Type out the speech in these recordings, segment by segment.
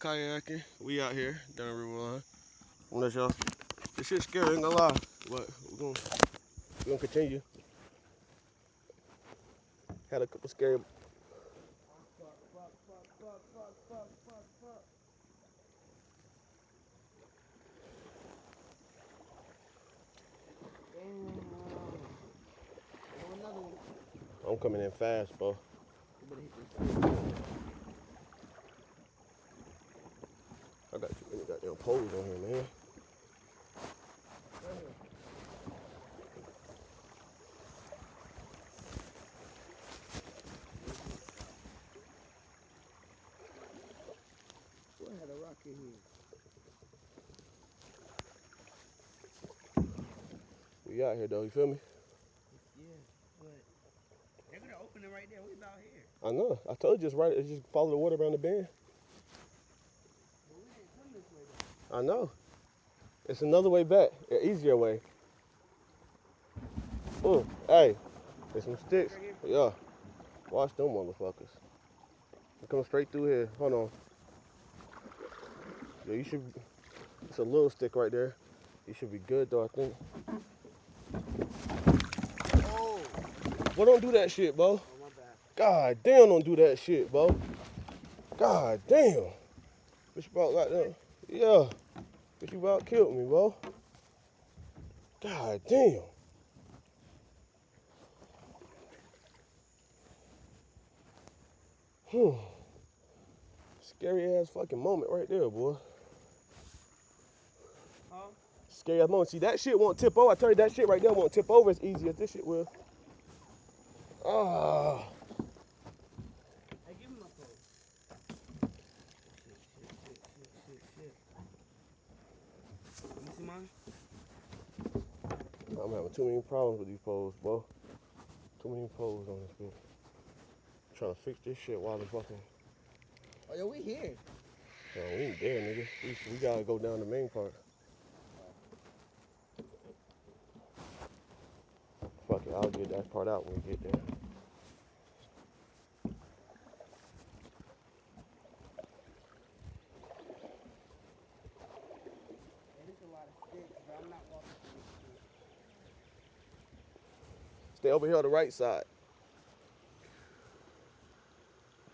kayaking. We out here down River 1. I'm gonna let y'all. This shit's scary, ain't gonna lie. But we're gonna continue. Had a couple scary. I'm coming in fast, bro. I got too many goddamn poles on here, man. What had a rock in here? We out here though, you feel me? Yeah, but they're gonna open it right there. We about here. I know. I told you just follow the water around the bend. But we didn't come this way though. I know. It's another way back, an easier way. Oh, hey, there's some sticks. Right Yeah. Watch them motherfuckers. They come straight through here. Hold on. Yeah, you should. It's a little stick right there. You should be good though, I think. Oh. Well, don't do that shit, bro. Oh, my bad. God damn, don't do that shit, bro. God damn. Bitch about like that. Yeah. Bitch, you about killed me, bro. God damn. Scary ass fucking moment right there, boy. Huh? Scary ass moment. See, that shit won't tip over. I tell you, that shit right there won't tip over as easy as this shit will. Ah. Hey, give me my phone. Shit. Let me see mine. I'm having too many problems with these poles, bro. Too many poles on this bitch. Trying to fix this shit while the fucking. Oh, yo, we here. No, we ain't there, nigga. We gotta go down the main part. Fuck it, I'll get that part out when we get there. Hey, there's a lot of sticks, but I'm not walking through this shit. Stay over here on the right side.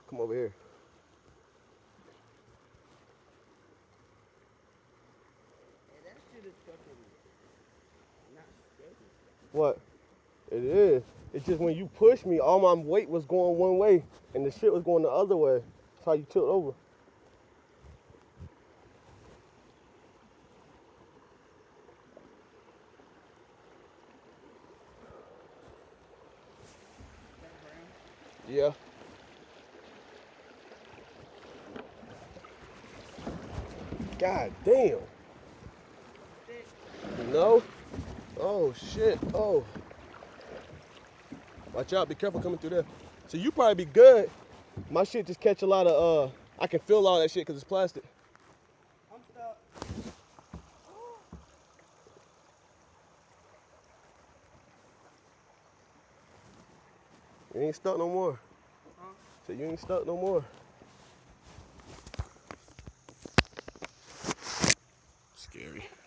Come over here. Hey, that shit is fucking not steady. What? It is. It's just when you push me, all my weight was going one way, and the shit was going the other way. That's how you tilt over. Yeah. God damn. No? Oh shit. Oh. Watch out, be careful coming through there. So you probably be good. My shit just catch a lot of I can feel all that shit because it's plastic. I'm stuck. You ain't stuck no more. Huh? So you ain't stuck no more.